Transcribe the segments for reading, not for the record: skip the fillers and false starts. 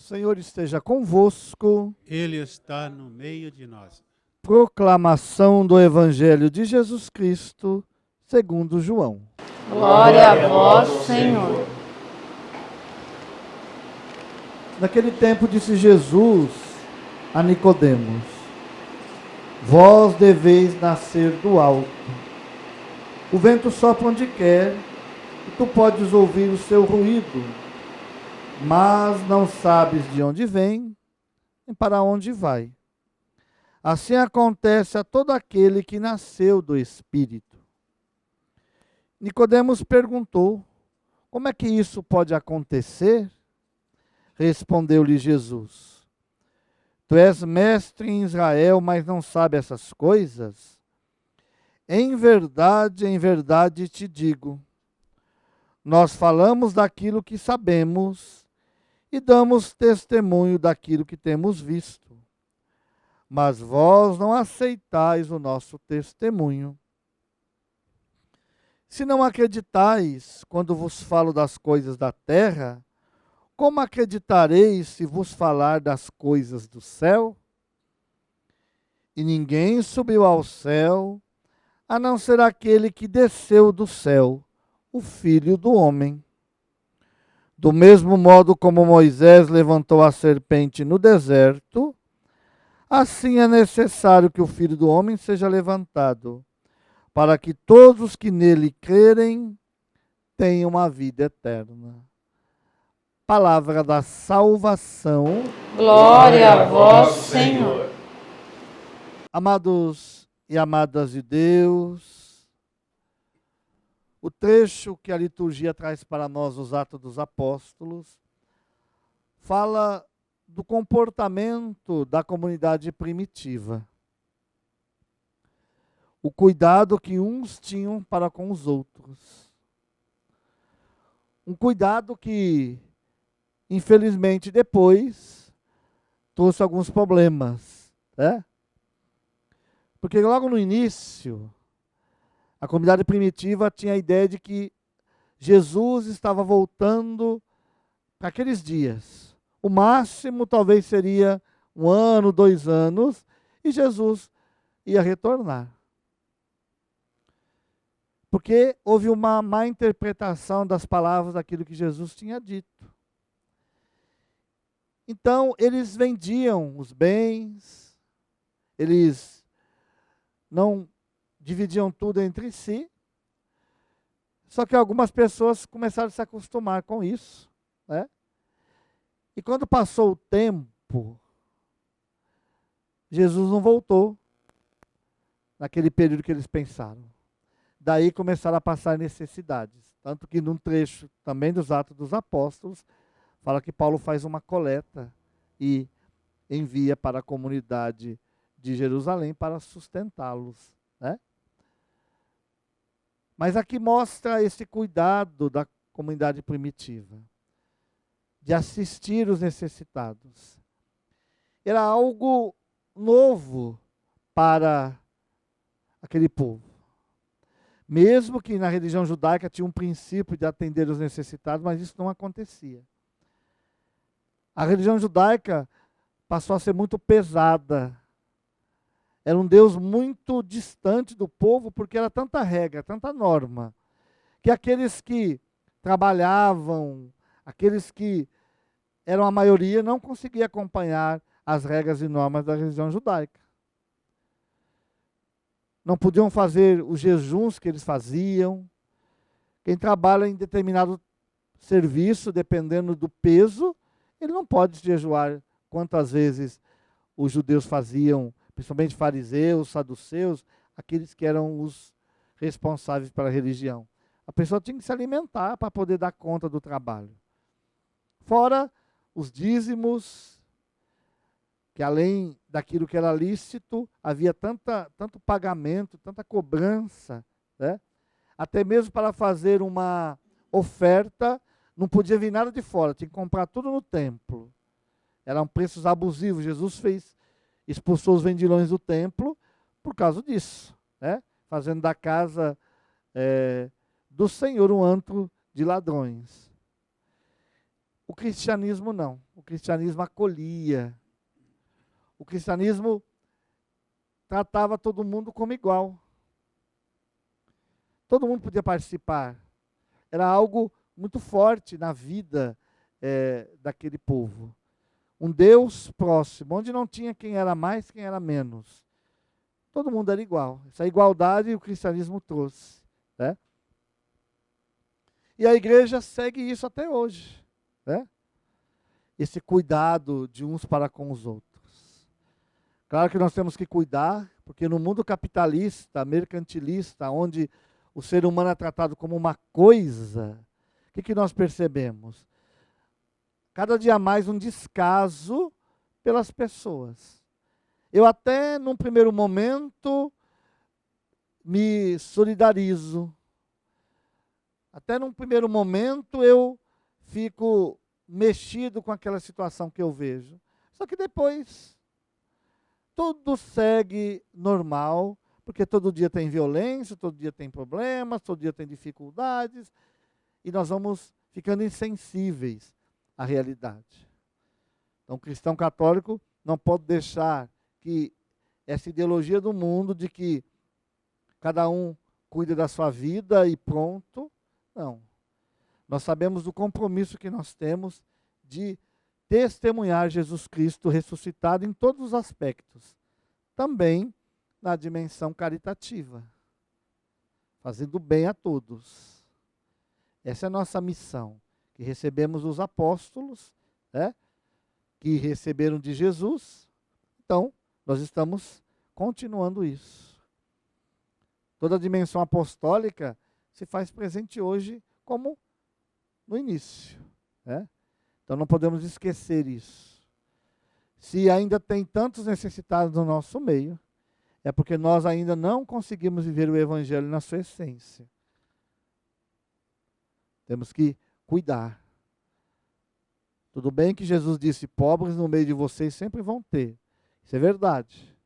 Senhor esteja convosco. Ele está no meio de nós. Proclamação do Evangelho de Jesus Cristo, segundo João. Glória a vós, Senhor. Naquele tempo disse Jesus a Nicodemos: Vós deveis nascer do alto. O vento sopra onde quer, e tu podes ouvir o seu ruído, mas não sabes de onde vem nem para onde vai. Assim acontece a todo aquele que nasceu do Espírito. Nicodemos perguntou: como é que isso pode acontecer? Respondeu-lhe Jesus: Tu és mestre em Israel, mas não sabe essas coisas? Em verdade te digo, nós falamos daquilo que sabemos e damos testemunho daquilo que temos visto. Mas vós não aceitais o nosso testemunho. Se não acreditais quando vos falo das coisas da terra, como acreditareis se vos falar das coisas do céu? E ninguém subiu ao céu, a não ser aquele que desceu do céu, o Filho do Homem. Do mesmo modo como Moisés levantou a serpente no deserto, assim é necessário que o Filho do Homem seja levantado, para que todos os que nele crerem tenham uma vida eterna. Palavra da salvação. Glória a vós, Senhor. Amados e amadas de Deus, o trecho que a liturgia traz para nós, os Atos dos Apóstolos, fala do comportamento da comunidade primitiva. O cuidado que uns tinham para com os outros. Um cuidado que, infelizmente, depois trouxe alguns problemas, né? Porque logo no início, a comunidade primitiva tinha a ideia de que Jesus estava voltando para aqueles dias. O máximo talvez seria 1 ano, 2 anos, e Jesus ia retornar. Porque houve uma má interpretação das palavras daquilo que Jesus tinha dito. Então, eles vendiam os bens, eles não dividiam tudo entre si, só que algumas pessoas começaram a se acostumar com isso, né? E quando passou o tempo, Jesus não voltou naquele período que eles pensaram. Daí começaram a passar necessidades. Tanto que num trecho também dos Atos dos Apóstolos, fala que Paulo faz uma coleta e envia para a comunidade de Jerusalém para sustentá-los, né? Mas aqui mostra esse cuidado da comunidade primitiva, de assistir os necessitados. Era algo novo para aquele povo. Mesmo que na religião judaica tinha um princípio de atender os necessitados, mas isso não acontecia. A religião judaica passou a ser muito pesada. Era um Deus muito distante do povo, porque era tanta regra, tanta norma, que aqueles que trabalhavam, aqueles que eram a maioria, não conseguiam acompanhar as regras e normas da religião judaica. Não podiam fazer os jejuns que eles faziam. Quem trabalha em determinado serviço, dependendo do peso, ele não pode jejuar quantas vezes os judeus faziam, principalmente fariseus, saduceus, aqueles que eram os responsáveis pela religião. A pessoa tinha que se alimentar para poder dar conta do trabalho. Fora os dízimos, que além daquilo que era lícito, havia tanto pagamento, tanta cobrança, né? Até mesmo para fazer uma oferta, não podia vir nada de fora, tinha que comprar tudo no templo. Eram preços abusivos. Jesus expulsou os vendilhões do templo por causa disso, né? Fazendo da casa do Senhor um antro de ladrões. O cristianismo não. O cristianismo acolhia. O cristianismo tratava todo mundo como igual. Todo mundo podia participar. Era algo muito forte na vida daquele povo. Um Deus próximo, onde não tinha quem era mais, quem era menos. Todo mundo era igual. Essa igualdade o cristianismo trouxe, né? E a igreja segue isso até hoje, né? Esse cuidado de uns para com os outros. Claro que nós temos que cuidar, porque no mundo capitalista, mercantilista, onde o ser humano é tratado como uma coisa, o que nós percebemos? Cada dia mais um descaso pelas pessoas. Eu até, num primeiro momento, me solidarizo. Até num primeiro momento eu fico mexido com aquela situação que eu vejo. Só que depois tudo segue normal, porque todo dia tem violência, todo dia tem problemas, todo dia tem dificuldades, e nós vamos ficando insensíveis à realidade. Então, o cristão católico não pode deixar que essa ideologia do mundo de que cada um cuida da sua vida e pronto, não. Nós sabemos do compromisso que nós temos de testemunhar Jesus Cristo ressuscitado em todos os aspectos. Também na dimensão caritativa. Fazendo bem a todos. Essa é a nossa missão. Que recebemos os apóstolos, né, que receberam de Jesus. Então, nós estamos continuando isso. Toda a dimensão apostólica se faz presente hoje como no início, né? Então não podemos esquecer isso. Se ainda tem tantos necessitados no nosso meio, é porque nós ainda não conseguimos viver o Evangelho na sua essência. Temos que cuidar. Tudo bem que Jesus disse, pobres no meio de vocês sempre vão ter. Isso é verdade.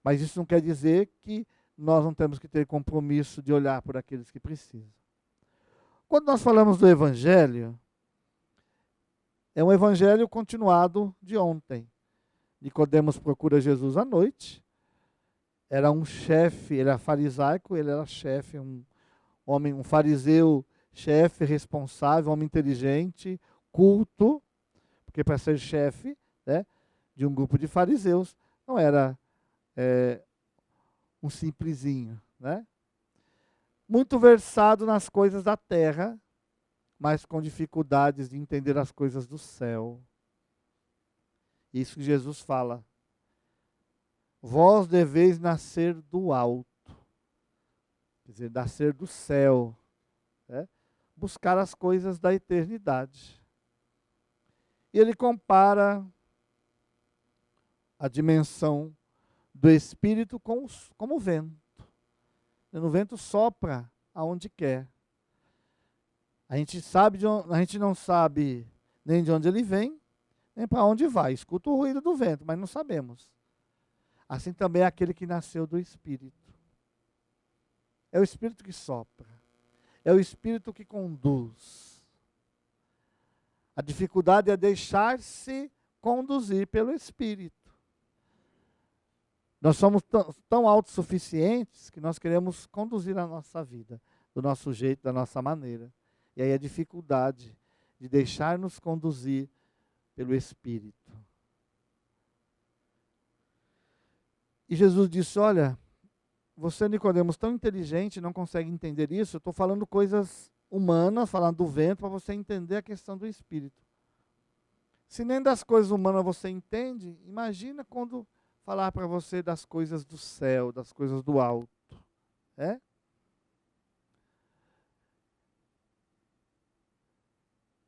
Mas isso não quer dizer que nós não temos que ter compromisso de olhar por aqueles que precisam. Quando nós falamos do Evangelho, é um Evangelho continuado de ontem. Nicodemos procura Jesus à noite. Era um chefe, ele era farisaico, ele era chefe, um homem, um fariseu, chefe, responsável, homem inteligente, culto, porque para ser chefe, né, de um grupo de fariseus, não era um simplesinho, né? Muito versado nas coisas da terra, mas com dificuldades de entender as coisas do céu. Isso que Jesus fala. Vós deveis nascer do alto, quer dizer, nascer do céu, né? Buscar as coisas da eternidade. E ele compara a dimensão do Espírito como o vento. O vento sopra aonde quer. A gente não sabe nem de onde ele vem, nem para onde vai. Escuta o ruído do vento, mas não sabemos. Assim também é aquele que nasceu do Espírito. É o Espírito que sopra. É o Espírito que conduz. A dificuldade é deixar-se conduzir pelo Espírito. Nós somos tão autossuficientes que nós queremos conduzir a nossa vida, do nosso jeito, da nossa maneira. E aí a dificuldade de deixar-nos conduzir pelo Espírito. E Jesus disse, olha, você, Nicodemos, tão inteligente, não consegue entender isso, eu estou falando coisas humanas, falando do vento, para você entender a questão do Espírito. Se nem das coisas humanas você entende, imagina quando falar para você das coisas do céu, das coisas do alto. É?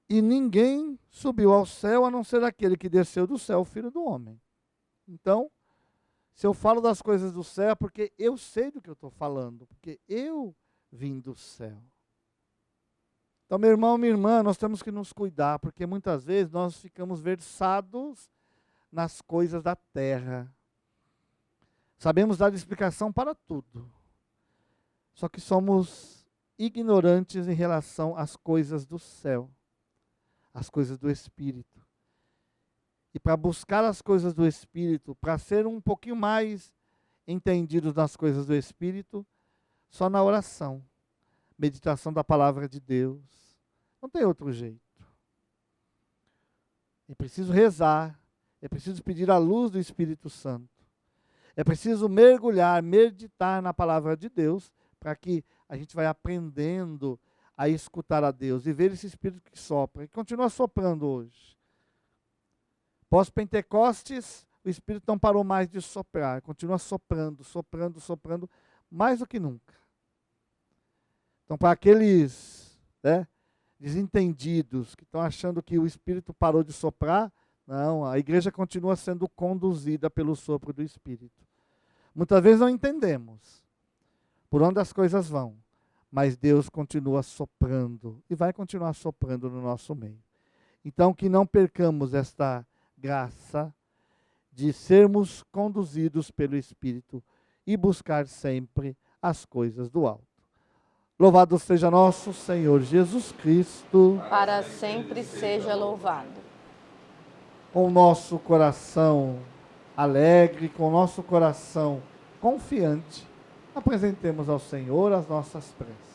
E ninguém subiu ao céu a não ser aquele que desceu do céu, o Filho do Homem. Então, se eu falo das coisas do céu, é porque eu sei do que eu estou falando, porque eu vim do céu. Então, meu irmão, minha irmã, nós temos que nos cuidar, porque muitas vezes nós ficamos versados nas coisas da terra. Sabemos dar explicação para tudo. Só que somos ignorantes em relação às coisas do céu. as coisas do Espírito. E para buscar as coisas do Espírito, para ser um pouquinho mais entendidos nas coisas do Espírito, só na oração, meditação da palavra de Deus. Não tem outro jeito. É preciso rezar, é preciso pedir a luz do Espírito Santo. É preciso mergulhar, meditar na palavra de Deus, para que a gente vai aprendendo a escutar a Deus e ver esse Espírito que sopra, e continua soprando hoje. Pós-Pentecostes, o Espírito não parou mais de soprar, continua soprando, soprando, soprando, mais do que nunca. Então, para aqueles desentendidos que estão achando que o Espírito parou de soprar, não, a igreja continua sendo conduzida pelo sopro do Espírito. Muitas vezes não entendemos por onde as coisas vão, mas Deus continua soprando e vai continuar soprando no nosso meio. Então, que não percamos esta graça de sermos conduzidos pelo Espírito e buscar sempre as coisas do alto. Louvado seja nosso Senhor Jesus Cristo. Para sempre seja louvado. Com o nosso coração alegre, com o nosso coração confiante, apresentemos ao Senhor as nossas preces.